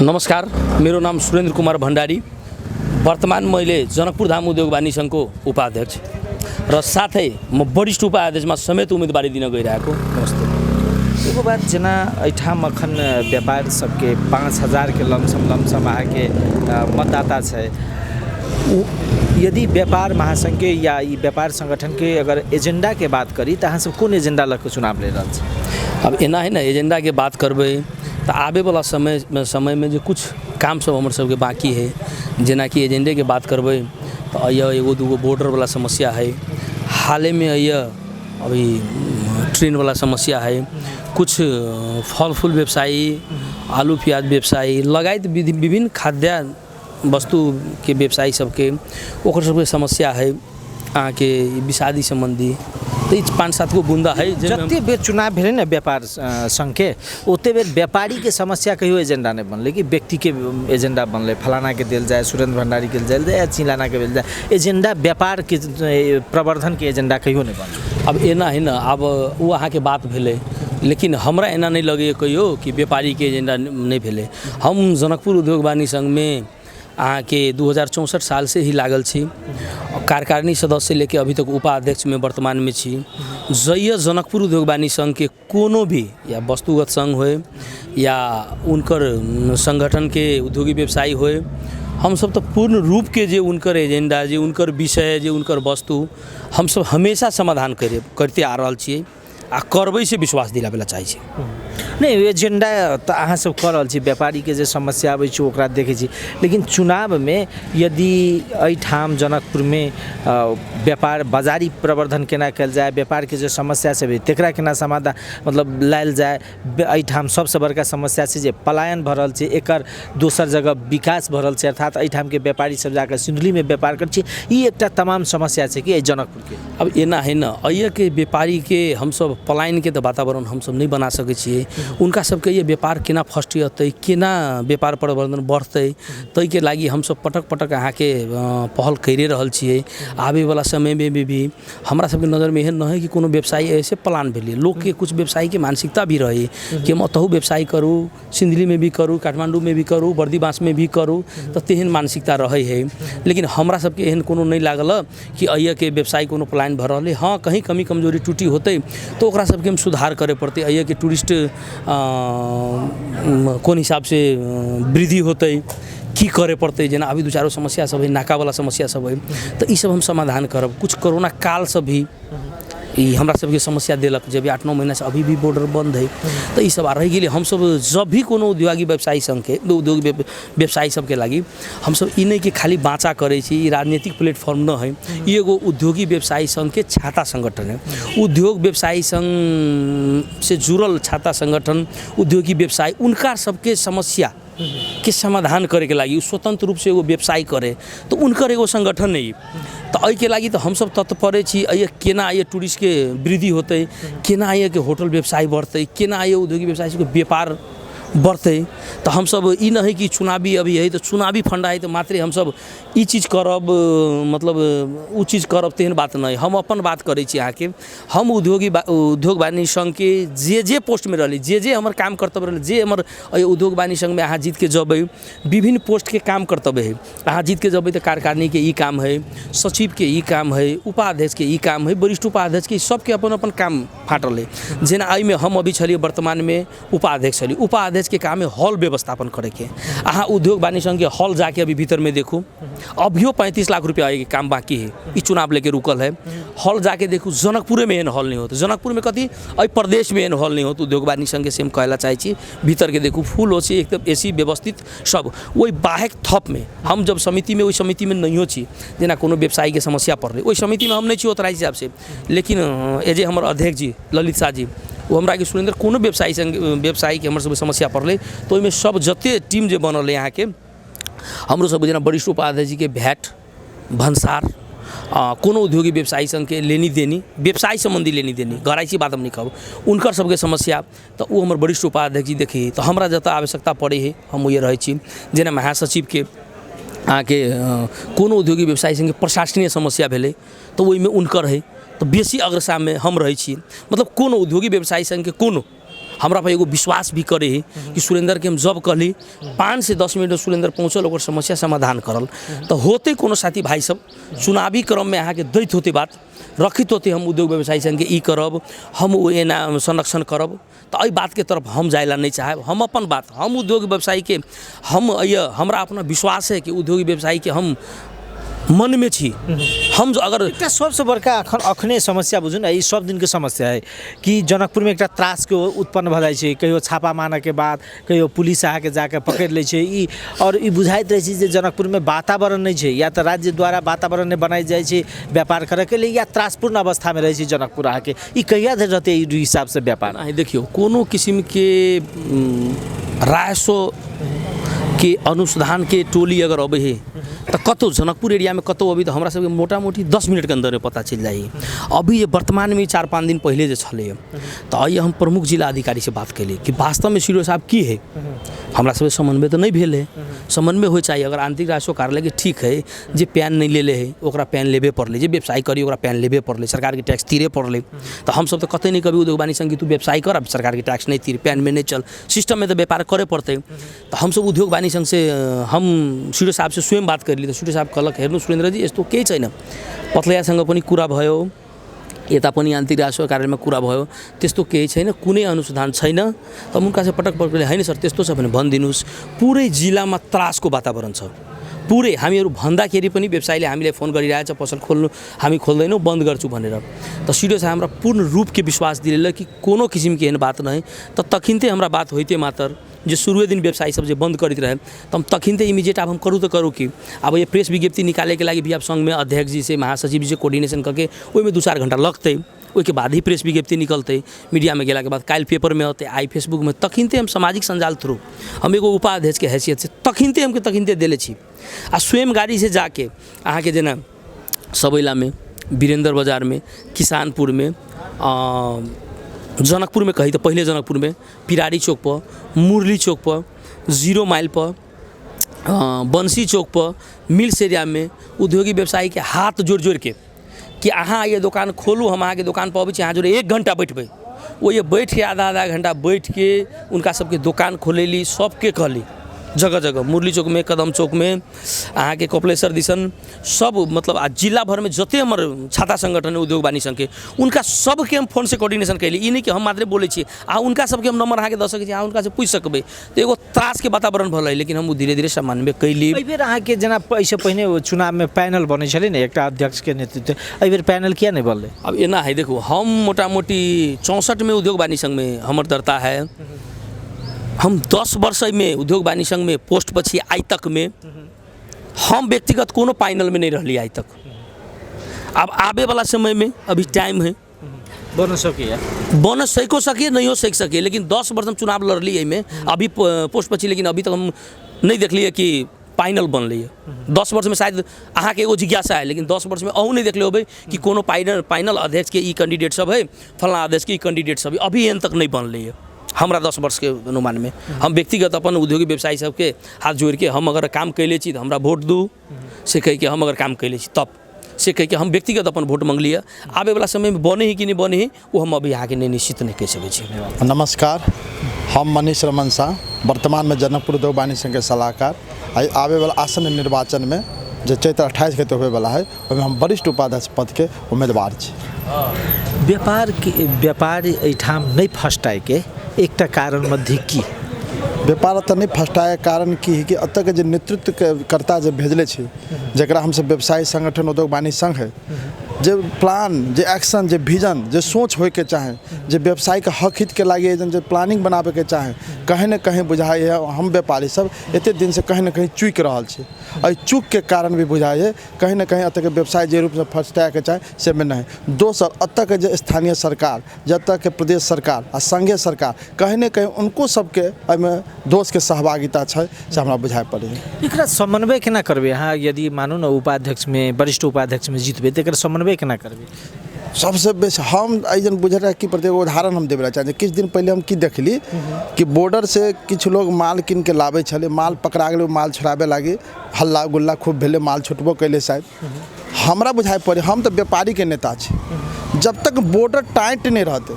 Speaker 6: नमस्कार, मेरो नाम सुरेन्द्र कुमार भण्डारी, वर्तमान मैले जनकपुर धाम उद्योग वाणिज्य सङ्घको उपाध्यक्ष र साथै म वरिष्ठ उपाध्यक्षमा समेत उम्मेदवारी दिन गइरहेको। नमस्ते।
Speaker 1: एगो बात जना एठाम अखन व्यापार सबके 5,000 के लमसम आके मतदाता है, यदि व्यापार महासंघ के या ई व्यापार संगठन के अगर एजेंडा के बात करी तो अहाँ सब कौन एजेंडा लग के चुनाव ले रहा है?
Speaker 6: अब एना है ना, एजेंडा के बात करबै तो आबे वाला समय में जो कुछ काम सब हमर सबके बाकी है, जेना कि एजेंडे के बात करबै तो यह एगो दूगो बॉर्डर वाला समस्या है, हाल में यह अभी ट्रेन वाला समस्या है, कुछ फल फूल व्यवसायी, आलू प्याज व्यवसायी लगायत विभिन्न खाद्य वस्तु के व्यवसायी सबके ओकर सबके समस्या है, अहाँ के विषादी संबंधी तो 5-7 गो बुंदा है।
Speaker 1: जते बेर चुनाव भेले ना व्यापार संघ के, ओते बेर व्यापारी के समस्या कहियो एजेंडा नहीं बनले कि व्यक्ति के एजेंडा बनले, फलाना के दिल जाए, सुरेंद्र भंडारी के दिल जाए या चिलाना के दिल जाए, एजेंडा व्यापार के प्रवर्धन के एजेंडा कहियो नहीं बनले।
Speaker 6: अब एना है ना, अब वो अहाँ के बात भेले, लेकिन हमरा एना नहीं लगे कहियो कि व्यापारी के एजेंडा नहीं भेले। हम जनकपुर उद्योग वाणिज्य संघ में अहाँ के 2064 साल से ही लागल छी, कार्यकारिणी सदस्य लेके अभी तक उपाध्यक्ष में वर्तमान में छी। जइया जनकपुर उद्योग वाणिज्य संघ के कोनो भी या वस्तुगत संघ होए या उनकर संगठन के उद्योगी व्यवसायी होए, हम सब तो पूर्ण रूप के जे उनकर एजेंडा, जे उनकर विषय, जे उनकर वस्तु हम सब हमेशा समाधान करते आ रहल छियै आ करबै से विश्वास दिलाबेला चाहै छी।
Speaker 1: नहीं, एजेंडा तो अहाँ सब कर रहल छी, व्यापारी के जे समस्या आबै छै ओकरा देखै छी, लेकिन चुनाव में यदि एठाम जनकपुर में व्यापार बाजारी प्रवर्धन केना कल जाए, व्यापार के जो समस्या से तेकरा केना समाधान मतलब लायल जाए, एठाम सबसे बड़का समस्या छै जे पलायन भ रहल छै, एकर दोसर जगह विकास भ रहल छै, अर्थात एठाम के व्यापारी सब जाकर सिंधुली में व्यापार कर छी, ई एकटा तमाम समस्या छै कि जनकपुर के।
Speaker 6: अब एना है ना, अइया के व्यापारी के हम सब पलायन के तो वातावरण हम सब नहीं बना सकै छियै, उनका सबके ये व्यापार केना फस्टियतै, केना व्यापार प्रवर्धन बढ़तै, तै के लागि हम सब पटक अहाँ के पहल करिए रहल छियै। आबे वाला समय में भी हमरा सबके नज़र में एहन न है कि कोनो व्यवसायी ऐसे प्लान भेलै, लोग के कुछ व्यवसायी के मानसिकता भी रही कि हम अतहु व्यवसाय करूँ, सिंधली में भी करूँ, काठमांडू में भी करूँ, बर्दीबास में भी करूँ, तो तेहन मानसिकता रहे है। लेकिन हमरा सबके एहन कोनो नहीं लागल कि अइया के व्यवसाय कोनो प्लान भर रहे। हाँ, कहीं कमी कमजोरी टूटी होते तो ओकरा सबके हम सुधार करे पड़ते, अइया के टूरिस्ट कौन हिसाब से वृद्धि होते की करे पड़ते, जेना अभी 2-4 समस्या सब है, नाका वाला समस्या सब है, तो ये सब हम समाधान करब। कुछ कोरोना काल से भी ई हमरा सबके समस्या देलक, जब 8-9 महीना से अभी भी बॉर्डर बंद है, तो ये सब आ रही गेल। हम सब जब भी कोनो उद्योगी व्यवसायी संघ के उद्योग व्यवसायी सबके लागि हम सब ई नहीं कि खाली बाँचा करे छी, राजनीतिक प्लेटफॉर्म न है, ई एगो उद्योगी व्यवसायी संघ के छाता संगठन है। उद्योग व्यवसायी संघ से जुड़ल छाता संगठन उद्योगी व्यवसायी उनका सबके समस्या के समाधान करे के लागि स्वतंत्र रूप से एगो व्यवसाय करे, तो उनकर एगो संगठन नहीं, तो एहि के लागि तो हम सब तत्पर छी। अइया केना अइया टूरिस्ट के वृद्धि होते, केना अइया के होटल व्यवसाय बढ़ते, केना अइया उद्योगी व्यवसाय के व्यापार बढ़ते, तो हम सब ई नहीं कि चुनावी अभी है तो चुनावी फंडा है तो मात्र हम सब ई चीज़ करब, मतलब उ चीज़ करब, तेहन बात नहीं। हम अपन बात करे छी अहाँ के, हम उद्योग वाणिज्य संघ के जे पोस्ट में रही, जे हमर काम कर्तव्य रही, जे हमर उद्योग वाणिज्य संघ में अहाँ जीत के जबै, विभिन्न पोस्ट के काम कर्तव्य है। अहाँ जीत के जबै तो कार्यकारिणी के ई काम है, सचिव के ई काम है, उपाध्यक्ष के ई काम है, वरिष्ठ उपाध्यक्ष के सबके अपन अपन काम फाटल है। जेना एहि में हम अभी छलिए वर्तमान में उपाध्यक्ष छलिए, उपाध्यक्ष के काम है हॉल व्यवस्थापन करे के। अहाँ उद्योग वाणिज्य संघ के हॉल जाके अभी भीतर में देखू, अभियो 35 लाख रुपया के काम बाकी है, ई चुनाव लेके रुकल है। हॉल जाके देखू, जनकपुर में एहन हॉल नहीं होता, जनकपुर में कथी अइ प्रदेश में एहन हॉल नहीं होता। उद्योग वाणिज्य संघ के से हम कहला चाहे छी, भीतर के देखू फूल हो एकदम एसी व्यवस्थित सब, वही बाहेक थप में हम जब समिति में, वही समिति में नहीं हो छी, जेना कोनो व्यवसायी के समस्या पड़ रही, वही समिति में हम नहीं छी ओतराई हिसाब से। लेकिन एजे हमर अध्यक्ष जी ललित शाह जी, वो हमरा के सुरेंद्र कोनो व्यवसायी के हमर सब समस्या पड़ले, तो ओहिमे सब जते टीम जे बनल है यहाँ के हमरो सब जेना वरिष्ठ उपाध्यक्ष जी के भेट भंसार, कोनो उद्योगी व्यवसायी संघ के लेनी देनी, व्यवसाय संबंधी लेनी देनी, गहराई बात हम नहीं कहब, उनकर सबके समस्या तो वो हमर वरिष्ठ उपाध्यक्ष जी देखी, तो हमरा जतऽ आवश्यकता पड़े है हम ये रहे छी। जेना महासचिव के आके कोनो उद्योगी व्यवसायी संघ के प्रशासनीय समस्या भेले तो ओहिमे उनकर है, तो बेसी अग्रसा में हम रहे छी। मतलब कोनो उद्योगी व्यवसायी संघ के कोनो हमरा पर एगो विश्वास भी करे कि सुरेंद्र के हम जब कहली 5 से 10 मिनट में सुरेंद्र पहुँचल ओकर समस्या समाधान करल तो होते कोनो साथी भाई सब चुनावी क्रम में अहाँ के दैत होते बात रखित होते हम उद्योग व्यवसायी संघ के ई करब हम एना संरक्षण करब तो एहि बात के तरफ हम जाइला नहीं चाहब। हम अपन बात हम उद्योग व्यवसायी के हमरा अपना विश्वास है कि उद्योग व्यवसायी के हम मन में छी। हम अगर
Speaker 1: एकटा सबसे बड़का अखने समस्या बुझू ने ई सब दिन के समस्या है कि जनकपुर में एकटा त्रास के उत्पन्न भ जाइ छै, कहियो छापा मारने के बाद कहियो पुलिस आके जाके पकड़ लै छै ई और ई बुझाइत रहे छै जे जनकपुर में वातावरण नहीं छै, या तो राज्य द्वारा वातावरण नहीं बनाई जाइ छै व्यापार करे के लिए, या त्रासपूर्ण अवस्था में रहे छै जनकपुर आके। ई कहिया धरि रहते ई हिसाब से व्यापार?
Speaker 6: देखियो कोनो किस्म के रायसो के अनुसंधान के टोली अगर अबे है तो कतो जनकपुर एरिया में कतो अभी तो हमरा सबके मोटा मोटी 10 मिनट के अंदर में पता चल जाए। अभी ये वर्तमान में 4-5 दिन पहले जो छे तो आइए हम प्रमुख जिला अधिकारी से बात कैली कि वास्तव में सीडीओ साहब की है, हमरा सब समन्वय तो नहीं भेल है। समन्वय हो चाहिए अगर आंतरिक राजस्व कार्यालय के ठीक है जे पैन नहीं ले है ओकरा पैन लेबे पड़ले, जे व्यवसाय करी ओकरा पैन लेबे पड़ले, सरकार के टैक्स तीरे पड़ले। तो हम सब तो कतई नहीं कभी उद्योग वाणिज्य संघ तू व्यवसाय कर, सरकार के टैक्स नहीं तीर, पैन में नहीं चल, सिस्टम में तो व्यापार करे पड़ते। तो हम सब उद्योग वाणिज्य संघ से हम सीडीओ साहब से स्वयं बात करी तो सीडीओ साहब कहलक हेर्नु सुरेंद्र जी यस्तो केही छैन, पत्लैयासँग पनि कुरा भयो, यता पनि आन्तरिक राजस्व कार्यालयमा कुरा भयो, त्यस्तो केही छैन, कुनै अनुसन्धान छैन। त उनका से पटक पटक हैन सर त्यस्तो छ भने भनिदिनुस्। पुरै जिल्लामा त्रासको वातावरण छ। पुरै हामीहरू भन्दाखेरि पनि व्यवसायीले हामीले फोन गरिरहेछ पसल खोल्नु, हामी खोल्दैनौँ, बन्द गर्छु भनेर। त सीडीओ साहब हमरा पूर्ण रूप के विश्वास दिले कि कोनो किसिम के एहन बात नहीं। त तखिनते हमरा बात होइते मात्र जो शुरुए दिन व्यवसायी सब जो बंद करते रहे तो हम तखिनते इमीडिएट अब हम करूँ तो करूँ कि अब ये प्रेस विज्ञप्ति निकाले के लगी भी आप संघ में अध्यक्ष जी से महासचिव जी से कोऑर्डिनेशन करके वही में 2-4 घंटा लगते, उसके बाद ही प्रेस विज्ञप्ति निकलते, मीडिया में गेला के बाद काल पेपर में होते, आई फेसबुक में, तखिनते हम सामाजिक संजाल थ्रू हम एगो उपाध्यक्ष के हैसियत से तखिनते हमके तखिनते दिले छी। आ स्वयं गाड़ी से जाके अहाँ के जेना सबैला में, वीरेंद्र बाजार में, किसानपुर में, जनकपुर में कही तो पहले जनकपुर में, पिरारी चौक पर, मुरली चौक पर, 0 माइल पर, बंसी चौक पर, मिल्स एरिया में उद्योगी व्यवसायी के हाथ जोड़ जोड़ के कि अहाँ ये दुकान खोलू, हम अहाँ के दुकान पर अबै छी, अहाँ जोड़े 1 घंटा बैठबै, वो ये बैठ के आधा घंटा बैठ के उनका सबके दुकान खोलेली, सबके कहली जगह जगह, मुरली चौक में, कदम चौक में, अहाँ के कपिलेश्वर दिसन सब मतलब आ जिला भर में जते हमर छाता संगठन है उद्योग वाणिज्य संघ के उनका सबके हम फोन से कोऑर्डिनेशन कैली। ई नहीं कि हम मात्र बोले छी आ उनका सबके हम नंबर अहाँ के दे सकै छी, अहाँ उनका से पूछ सकबै। तो एगो त्रास के वातावरण भलै, लेकिन हम धीरे धीरे समन्वय कैली।
Speaker 1: एहि बेर अहाँ के जेना ऐसे पहिने चुनाव में पैनल बनै छलै ने एकटा अध्यक्ष के नेतृत्व, एहि बेर पैनल किया नहीं बनलै?
Speaker 6: अब एना है देखो, हम मोटा मोटी 64 में उद्योग वाणिज्य संघ में हमर दरता है। हम 10 वर्ष में उद्योग वाणिज्य संघ में पोस्ट पछि आई तक में हम व्यक्तिगत कोनो पैनल में नहीं रहली आई तक। अब आवे वाला समय में अभी टाइम है,
Speaker 1: बन सके
Speaker 6: नहीं हो सके, लेकिन 10 वर्ष हम चुनाव लड़ली है में अभी पोस्ट पछि, लेकिन अभी तक हम नहीं देखलिए कि पैनल बनलै है। 10 वर्ष में शायद अहाँ के एगो जिज्ञासा है, लेकिन 10 वर्ष में अहूँ नहीं देखले होबै कि कोनो पैनल अध्यक्ष के ई कैंडिडेट सब है, फलाना अध्यक्ष के ई कैंडिडेट सब है, अभी एन तक नहीं बनलै है। हमरा 10 वर्ष के अनुमान में हम व्यक्तिगत अपन उद्योगी व्यवसायी सबके हाथ जोड़ के हम अगर काम कैले छी तो हमरा वोट दू से कह के हम अगर काम कैले छी तब से कह के हम व्यक्तिगत अपन वोट मंगलिए। आवे वाला समय में बने ही कि नहीं बने ही वो हम अभी आगे नहीं निश्चित नहीं कह सकै छी।
Speaker 7: नमस्कार, हम मनीष रमन शाह, वर्तमान में जनकपुर उद्योग वाणिज्य संघ के सलाहकार। आवे वाला आसन निर्वाचन में जो चैत्र 28 के होने वाला है उसमें हम वरिष्ठ उपाध्यक्ष पद के उम्मीदवार छी।
Speaker 1: व्यापार एठाम नहीं फस्टाए के एकटा कारण मध्य की
Speaker 7: व्यापार तो नहीं फस्टाए कारण की है कि अतः के जो नेतृत्व करता जो भेजले छी, जरा हमसे व्यवसायी संगठन उद्योग वाणिज्य संघ है, जो प्लान, जो एक्शन, जो विजन, जो सोच होए के चाहे, जो व्यवसाय के हक हित के लगे जो प्लानिंग बनावे के चाहे, कहीं न कहीं बुझाई है हम व्यापारी सब एते दिन से कहीं न कहीं चूक रहा है। और चूक के कारण भी बुझाई है कहीं न कहीं अतः के व्यवसाय जे रूप से फस्टाए के चाहे से में नहीं। दोसर अतः के जो स्थानीय सरकार, जब तक के प्रदेश सरकार आ संघीय सरकार कहीं न कहीं उनको सबके में दोष के सहभागिता है से हमरा बुझाई पड़े।
Speaker 1: एकरा समन्वय केना करबे अहाँ? यदि मानू ना उपाध्यक्ष में, वरिष्ठ उपाध्यक्ष में जीतबे तो एकरा समन्वय केना करबे?
Speaker 7: सबसे बेस्ट हम अइजन बुझल है कि प्रत्येक उदाहरण हम देवे चाहिए। कुछ दिन पहले हम की देखली कि बॉर्डर से कुछ लोग माल किन के लावे छले, माल पकड़ा गए, माल छोड़ाबे लगे, हल्ला गुल्ला खूब भेले, माल छुटबो कैले। शायद हमरा बुझाई पड़े हम तो व्यापारी के नेता छी, जब तक बॉर्डर टाइट नहीं रहते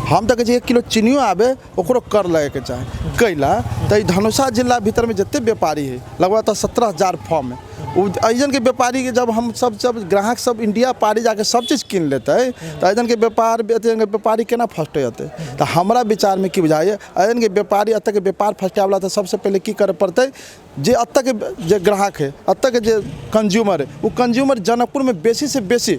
Speaker 7: हम तो कहै 1 किलो चीनियो आबे ओकरो कर लगे के चाही कैला तो धनुषा जिला भीतर में जितने व्यापारी है लगभग तो 17,000 फॉर्म है अइजन के व्यापारी के जब हम सब ग्राहक सब इंडिया पारी जाके सब चीज़ कीन लेते हैं तो अइजन के व्यापारी केना फर्स्ट होते तो हमारा विचार में की बुझाइए अइजन के व्यापारी अत के व्यापार फर्स्ट वाला तो सबसे पहले की करे पड़ते जे अत के जे ग्राहक है अत के जे कंज्यूमर है वो कंज्यूमर जनकपुर में बेसी से बेसी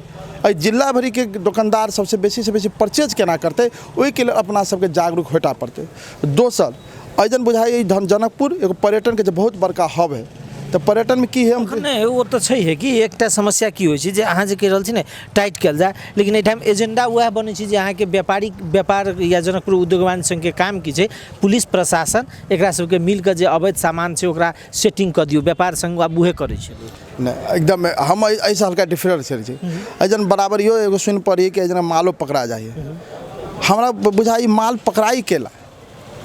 Speaker 7: जिला भरी के दुकानदार सबसे बेसी से बेसी परचेज केना करते वही के लिए अपना सबके जागरूक होटा पड़ते। दोसर अइजन बुझाइए जनकपुर एगो पर्यटन के बहुत बड़का हब है तो पर्यटन में की है
Speaker 1: नहीं वो तो छै है कि एकटा समस्या की होइ छै जे अहाँ जे कहि रहल छी ने टाइट कयल जाए लेकिन एहिठाम एजेंडा वएह बनै छै जे अहाँके व्यापार या जनकपुर उद्योग वाणिज्य संघ के काम की छै पुलिस प्रशासन एकरा सबके मिलकर जे अवैध सामान छै ओकरा सेटिंग कर दियो व्यापार संघ आब उहे करै छै
Speaker 7: नहीं एकदम हम ऐसा हल्का डिफरेंस है अजन बराबर यो एगो सुन पड़ी कि अजन मालो पकड़ा जाइए हमरा बुझाई माल पकड़ाई केला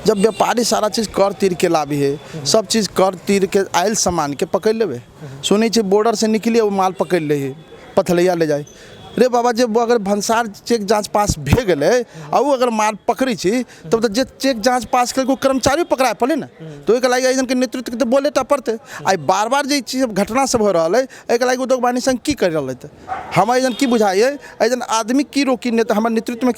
Speaker 7: जब व्यापारी सारा चीज़ कर तीर के लाभी है सब चीज़ कर तीर के आयल सामान के पकड़ लेवे सुनी छे बॉर्डर से निकलिए वो माल पकड़ ले पथलैया ले जाए रे बाबा जब अगर भंसार चेक जांच पास भे गए और अगर माल पकड़ी छी तब तो जे चेक जांच पास कर कर्मचारी पकड़ाए पड़े ना तो एक लगे के नेतृत्व के तो बोले पड़ते आई बार बार जो चीज घटना सब हो रहा है एक लगे उद्योग वाणिज्य संघ की कर रहा है हम अजन की बुझाइए अजन आदमी की रोकी नेता हमारे नेतृत्व में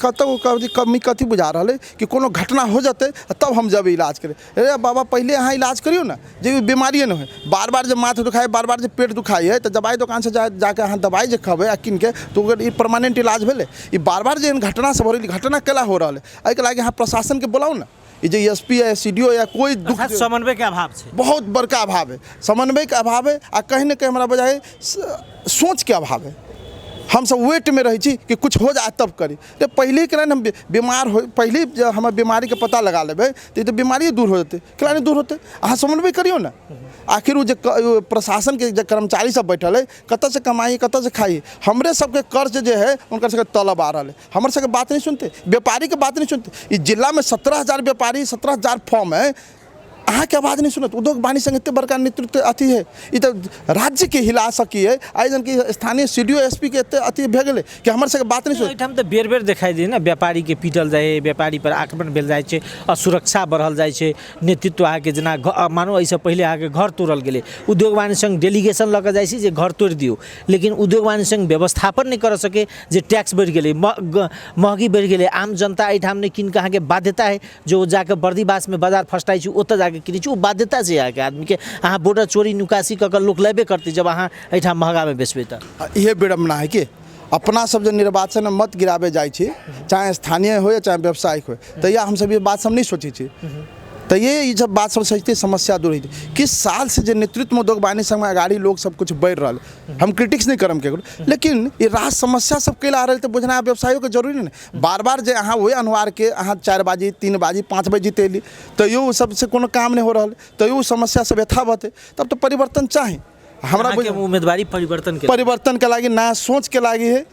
Speaker 7: कमी कथी बुझा रहा है कि कोनो घटना हो जाते तब हम जब इलाज करें अरे बाबा पहले यहाँ इलाज करियो ना जब बीमारी न हो बार बार जब माथा दुखाए बार बार जब पेट दुखाई है तो दवाई दुकान से जाके अहाँ दवाई जो खेबे किन के तो अगर परमानेंट इलाज भेले ये बार बार जो घटना सब हो रही घटना केला हो रहा है एहिके लागे यहाँ प्रशासन के बोलाओ ना ये जो एसपी या सीडीओ या कोई दुख
Speaker 1: समन्वय के अभाव है
Speaker 7: बहुत बड़का अभाव है समन्वय के अभाव है आ कहीं न कहीं हमारा बजाय सोच के अभाव है हम सब वेट में रही कि कुछ हो जाए तब करी तो पहले के हम बीमार हो पहले जब हमारे बीमारी के पता लगा लेबे तो बीमारी दूर हो जाते क्या नहीं दूर होते अहाँ समन्वय करियो ना आखिर वो जो प्रशासन के जो कर्मचारी सब बैठल है कत से कमाई कत से खाई हमरे सबके कर्ज जो है उनका सबके तलब आ रहा है हमारे सबके बात नहीं सुनते व्यापारी के बात नहीं सुनते इस जिला में 17,000 व्यापारी 17,000 फॉर्म है अहाँ के आवाज़ नहीं सुनत उद्योग वाणिज्य संघ इतने बड़का नेतृत्व अथी है ये तो राज्य के हिला सकी है आई जन की स्थानीय सीडीओ एसपी के इतने अथी भे गए कि हमारे सबके बात नहीं सुन
Speaker 1: तो बेर बेर दिखाई दिए ना व्यापारी के पीटल जाए व्यापारी पर आक्रमण भेल जाए छै असुरक्षा बढ़ल जाए छै नेतृत्व अहाँके जना मानो एहिसँ पहिले अहाँके घर तोड़ल गेलै उद्योग वाणिज्य संघ डेलीगेशन लऽ कऽ जाइ छै जे घर तोड़ दियो लेकिन उद्योग वाणिज्य संघ व्यवस्थापन नहीं कर सके जे टैक्स बढ़ गए महगी बढ़ गए आम जनता एहिठाम नहीं किन के अहाँके बाध्यता है जो जाके बर्दीवास में बाजार फस्टाई छै ओतऽ जाके किनै छै ओ बाध्यता छै अहाँके आदमी के अहाँ बॉर्डर चोरी नुकासी कऽ कऽ लोक लेबे करतै जब अहाँ एहिठाम महगा में बेचबै तऽ
Speaker 7: इहे विडम्बना है कि अपना सब जो निर्वाचन में मत गिराबे जाए छी चाहे स्थानीय हो या चाहे व्यावसायिक हो तो यह हम सब ये बात सब नहीं सोची छी तो ये जब बात सब सोचते समस्या दूर हुई किस साल से जो नेतृत्व में उद्योग वाणिज्य संघ में अगाड़ी लोग सब कुछ बढ़ रहा है हम क्रिटिक्स नहीं करम केकरो लेकिन ये राज समस्या सब के आ रहे तो बुझना व्यवसायियों के जरूरी नहीं बार बार जो अहाँ वही अनुहार के अहाँ 4 बाजी 3 बाजी 5 बजे जीतेली तो यो सबसे कोनो काम नहीं हो रहा तो यो समस्या सब यथावत है तब तो परिवर्तन चाहे
Speaker 1: हमरा उम्मीदवारी परिवर्तन
Speaker 7: के लागी नया सोच के लागी है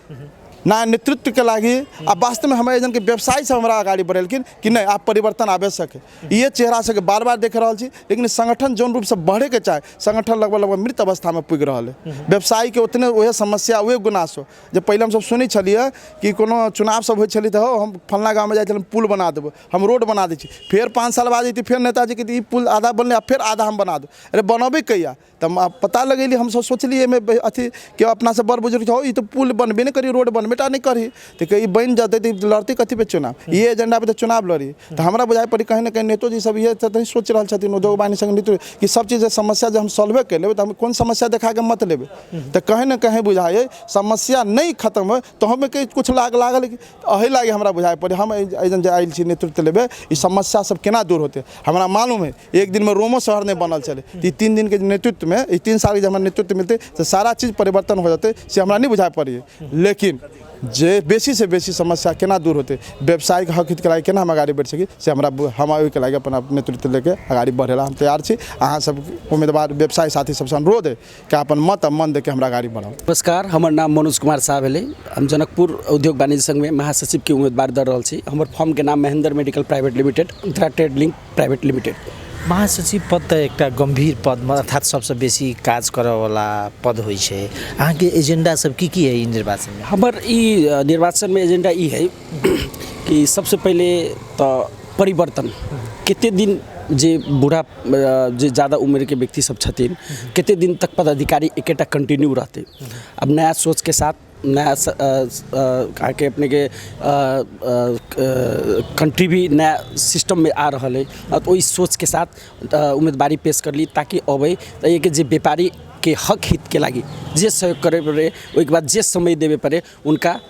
Speaker 7: ना नेतृत्व के लागी आ वास्तव में हमारे जन के व्यवसाय से हमारा आगे बढ़ेलखिन कि नहीं आप परिवर्तन आवश्यक है ये चेहरा से बार बार देख रहा छी लेकिन संगठन जौन रूप से बढ़े के चाहे संगठन लगभग मृत अवस्था में पुग रहा है व्यवसाय के उतने वह समस्या वह गुनास हो जब पहले हम सब सुनी छलिए कि कोनो चुनाव सब हो छली तो हम फलना गाँव में जाए पुल बना देव हम रोड बना दी फिर 5 साल बाद अती फिर नेताजी के पुल आधा बनले फिर आधा हम बना दो अरे बनबे कैया तब पता लगेली हम सब सोचलिए अथी कि अपना से बड़ बुजुर्ग हो तो पुल बनबे नहीं करी रोड बनबेटा नहीं करी तो कहीं बन जाते तो लड़ती कथी पे चुनाव ये एजेंडा पे तो चुनाव लड़ी तो हमारा बुझाई पड़ी कहीं ना कहीं नेतो जी सब ये सोच रहा छथिन उद्योग वाणिज्य संघ नेतृत्व कि सब चीज़ समस्या जब हम सॉल्वे कर लेवे तो हम कौन समस्या देखा के मत लेवे तो कहीं ना कहीं बुझाए समस्या नहीं खत्म हो तो हमें कहीं कुछ लागल अही लागे हमारा बुझाई पड़े हम एजेंट आयल छी नेतृत्व लेवे ये समस्या सब केना दूर होते हमारा मालूम है एक दिन में रोमो शहर नहीं बनल चले 3 दिन के नेतृत्व में 3 साल के जब हमारा नेतृत्व मिलते तो सारा चीज़ परिवर्तन हो जाते से हमारा नहीं बुझाई पड़ी लेकिन जे बेसी से बेसी समस्या केना दूर होते व्यवसायिक हक हित के लागे केना हम आगे बढ़ सकी से हम के लागे अपना नेतृत्व लेके आगे बढ़ेला हम तैयार छी अहाँ सब उम्मीदवार व्यवसाय साथी सबसे अनुरोध है कि अपन मत मन दे के हमरा आगे बढ़ाओ।
Speaker 8: नमस्कार हमर नाम मनोज कुमार साह भेले हम जनकपुर उद्योग वाणिज्य संघ में महासचिव के उम्मीदवार दे रहल छी हमर फर्म के नाम Mahendra medical private limited Uttara trade link private limited
Speaker 1: महासचिव पद तो एक गंभीर पद अर्थात सबसे बेसी काज करे वाला पद होइ छै अहाँ के एजेंडा सब की है निर्वाचन में
Speaker 8: हमर निर्वाचन में एजेंडा ई है कि सबसे पहले तो परिवर्तन कितने दिन जे बूढ़ा जे ज़्यादा उम्र के व्यक्ति सब छथिन कितने दिन तक पदाधिकारी एकेटा कंटिन्यू रहते। अब नया सोच के साथ नया कहा के अपने के कंट्री भी नया सिस्टम में आ रहा है तो वही सोच के साथ उम्मीदवारी पेश कर ली ताकि अब ये कि जे व्यापारी के हक हित के लगी जे सहयोग करे पड़े वही के बाद जे समय देवे पड़े उनका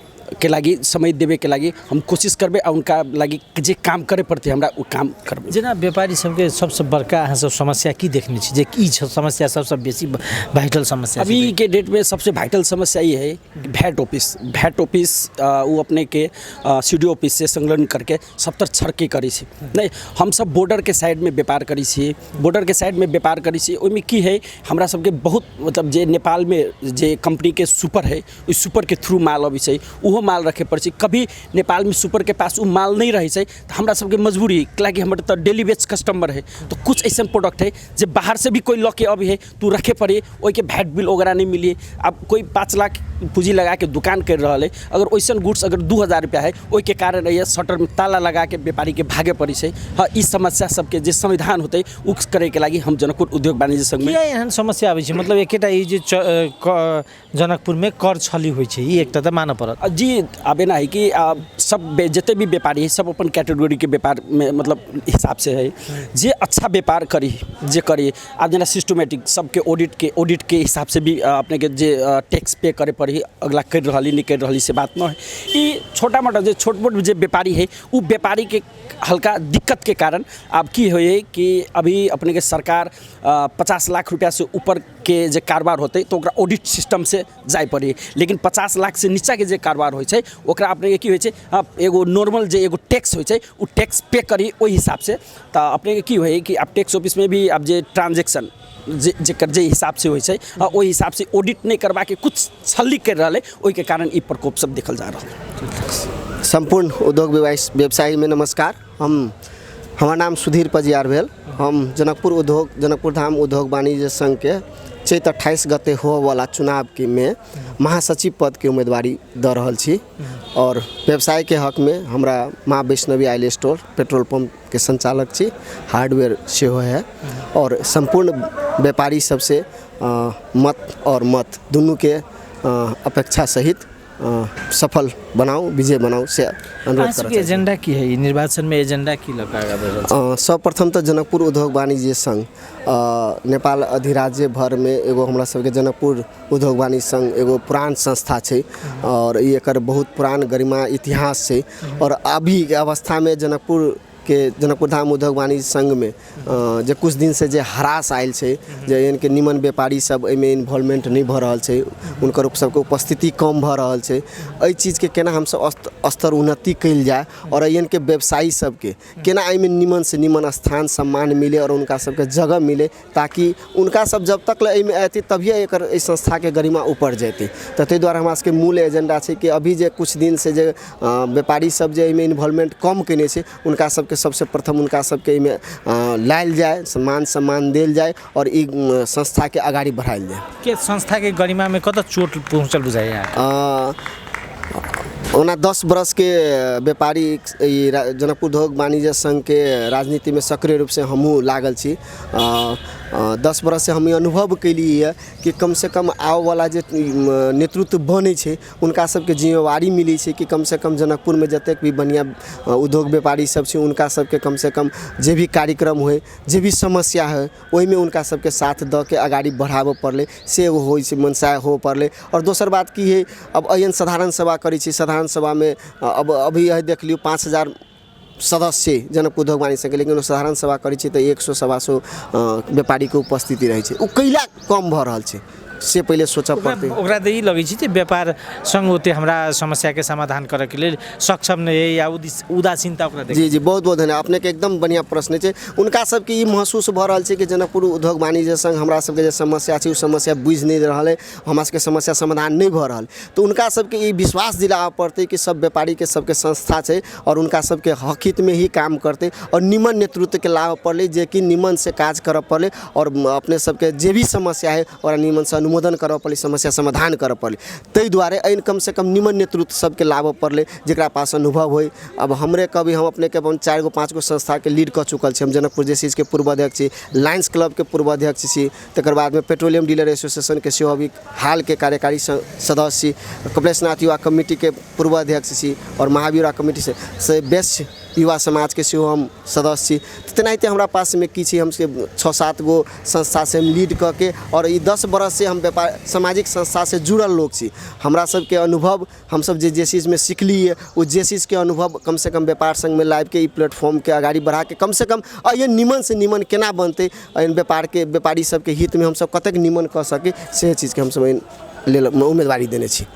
Speaker 8: के लगी समय देवे के लगी हम कोशिश करबे और उनका लगी जे काम करे पड़ते हमरा वो काम करबे।
Speaker 1: जेना व्यापारी सबके सबसे बड़का अहाँ सब समस्या की देखने छी जे की समस्या सबसे बेसी वाइटल समस्या
Speaker 8: अभी के डेट में सबसे वाइटल समस्या ये है भैट ऑफिस वो अपने के सीडीओ ऑफिस से संलग्न करके सबतर छड़के करी छी नहीं हम सब बॉर्डर के साइड में व्यापार करी छी बॉर्डर के साइड में व्यापार करी छी ओइमे की है हमरा सबके बहुत मतलब जे नेपाल में जे कंपनी के सुपर है उस सुपर के थ्रू माल अभी छै उहो माल रखे पड़ कभी नेपाल में सुपर के पास वो माल नहीं रहे तो हमरा सबके मजबूरी कि हमारे तो डेली बेच कस्टमर है तो कुछ ऐसा प्रोडक्ट है जो बाहर से भी कोई लॉके अभी है तू रखे पड़े वही के भैट बिल वगैरह नहीं मिली। अब कोई 5 लाख पूंजी लगा के दुकान कर रहा है अगर वैसा गुड्स अगर 2000 रुपया है वही के कारण ये शटर में ताला लगा के व्यापारी के भागे पड़ी से। हाँ इस समस्या सबके जो संविधान होते उ करे के लगी हम जनकपुर उद्योग वाणिज्य संघ में
Speaker 1: एहन समस्या आबै छै मतलब एकेटा ई जे जनकपुर में कर छली होइ छै ई एकटा त मानऽ पड़त
Speaker 8: जी। अब ना है कि सब जितने भी व्यापारी है सब अपन कैटेगरी के व्यापार में मतलब हिसाब से है जे अच्छा व्यापार करी जे करी अब जना सिस्टमेटिक सबके ऑडिट के हिसाब से भी अपने के जे टैक्स पे करे पड़ी अगला कर रही नहीं कर रही से बात न है। ये छोटा मोटा जो छोट मोट जो व्यापारी है वो व्यापारी के हल्का दिक्कत के कारण अब की हो कि अभी अपने के सरकार 50 लाख रुपया से ऊपर के जे कारोबार होते तो ऑडिट सिस्टम से जाए पड़ी लेकिन 50 लाख से नीचा के जे कारोबार हो ओकरा अपने के की होइ छै एगो नॉर्मल जे एगो टैक्स होइ छै उ टैक्स पे करी ओहि हिसाब से तो अपने के की होइ कि अब टैक्स ऑफिस में भी अब जे ट्रांजेक्शन जे हिसाब से होइ छै ओहि हिसाब से ऑडिट नहीं करवा के कुछ छली कर रहा है ओहि के कारण ई प्रकोप सब देखल जा रहा है।
Speaker 9: संपूर्ण उद्योग व्यवसायी में नमस्कार। हमार नाम सुधीर पजियार भेल। हम जनकपुर धाम उद्योग वाणिज्य संघ के चैत 28 गते हो वाला चुनाव के में महासचिव पद के उम्मीदवारी द रहल छी और व्यवसाय के हक में हमरा माँ Vaishnavi oil store petrol pump के संचालक छी हार्डवेयर सेहो है और संपूर्ण व्यापारी सबसे मत दोनों के अपेक्षा सहित सफल बनाओ विजय बनाओ से अनुरोध करत छी।
Speaker 1: एजेंडा की है निर्वाचन में एजेंडा की लगा
Speaker 9: सर्वप्रथम तो जनकपुर उद्योग वाणिज्य संघ नेपाल अधिराज्य भर में एगो हमरा सबके जनकपुर उद्योग वाणिज्य संघ एगो पुरान संस्था है और ये एकर बहुत पुरान गरिमा इतिहास है और अभी के अवस्था में जनकपुर धाम उद्योग वाणिज्य संघ में जो कुछ दिन से जे हरास आयल है जे इनके निमन व्यापारी सब एमे इन्वॉल्वमेंट नहीं भ रहा है उनकर सबके उपस्थिति कम भ रहा है एहि चीज़ के केना हम सब स्तर उन्नति कल जाए और इनके व्यवसायी सबके केना एहिमे निमन से निमन स्थान सम्मान मिले और उनका सबके जगह मिले ताकि उनका सब जब तक एहिमे अयतै तभिए एकर संस्था के गरिमा ऊपर जैतै। तो ताहि दुआरे हमरा सबके मूल एजेंडा है कि अभी जे कुछ दिन से जे व्यापारी सब जे एहिमे इन्वॉल्वमेंट कम केने छै उनका सबके सबसे प्रथम उनका सबके में लायल जाए सम्मान देल जाए और ई संस्था के आगाड़ी बढ़ायल जाए।
Speaker 1: के संस्था के गरिमा में कत चोट पहुँचल बुझाइए
Speaker 9: ओना 10 बरस के व्यापारी जनकपुर उद्योग वाणिज्य संघ के राजनीति में सक्रिय रूप से हमहूँ लागल छी। 10 बरस से हम अनुभव कैली है कि कम से कम आव वाला जे नेतृत्व बने छे उनका सबके जिम्मेवारी मिली है कि कम से कम जनकपुर में जतेक भी बढ़िया उद्योग व्यापारी सब छे उनका सबके कम से कम जे भी कार्यक्रम होए जे भी समस्या है वही में उनका सबके साथ द के आगाड़ी बढ़ाबे पड़ले से हो मनसाय हो पड़ले। और दोसर बात की है अब अयन साधारण सभा करी छी साधारण सभा में अब अभी यह देख लियो 5000 सदस्य जनकपुर उद्योग वाणिज्य संघ लेकिन साधारण सभा करी छी तो 100-125 व्यापारी के उपस्थिति रहे छै उ कैला कम भ रहल छै से पहले सोचा पड़ते
Speaker 1: ओकरा त ई लगे छै व्यापार संघ होते हमरा समस्या के समाधान करे के लिए सक्षम नहीं है या उदासीनता ओकरा
Speaker 9: जी जी बहुत धन्यवाद अपने के एकदम बढ़िया प्रश्न है। उनका सबके ई महसूस भ रहल छै कि जनकपुर उद्योग वाणिज्य संघ हमरा सबके जे समस्या छै उ समस्या बुझ नहीं रहल है हमरा सबके समस्या समाधान नहीं भ रहल तो उनका सबके ई विश्वास दिलाबे पड़ते कि सब व्यापारी के सबके संस्था छै और उनका सबके हक हित में ही काम करते और निमन नेतृत्व के लाभ पड़ले जे कि निमन से काज करब पड़ले और अपने सबके जे भी समस्या है और निमन से अनुमोदन करऽ पड़लै, समस्या समाधान करऽ पड़लै। ताहि दुआरे एहि कम से कम निमन नेतृत्व सबके लाबऽ पड़लै जकरा पास अनुभव होय। अब हमरे कभी हम अपने के 4 गो 5 गो संस्था के लीड कऽ चुकल छी। हम जनकपुर जे चीज के पूर्व अध्यक्ष छी, लायंस क्लब के पूर्व अध्यक्ष छी, तकर बाद में पेट्रोलियम डीलर एसोसिएशन के सेहो अभी हाल के कार्यकारी सदस्य छी, कपिलेश्वरनाथ युवा कमेटी के पूर्व अध्यक्ष छी और महावीर युवा कमेटी से बेस्ट युवा समाज के सेहो हम सदस्य छी। तो तेनाहिते हमरा पास में की छी, हम 6-7 गो संस्था से हम लीड कऽ के और ई 10 बरस से हम व्यापार सामाजिक संस्था से जुड़ल लोग छी। हमरा सबके अनुभव हम सब जे चीज़ में सीखलिए वो जे चीज़ के अनुभव कम से कम व्यापार संघ में लाइव के ई प्लेटफॉर्म के आगाड़ी बढ़ा के कम से कम ये निमन से निमन केना बनते, व्यापार के व्यापारी सबके हित में हम सब कतेक निमन कऽ सके से चीज़ के हम सब लेल उम्मीदवारी देने छी।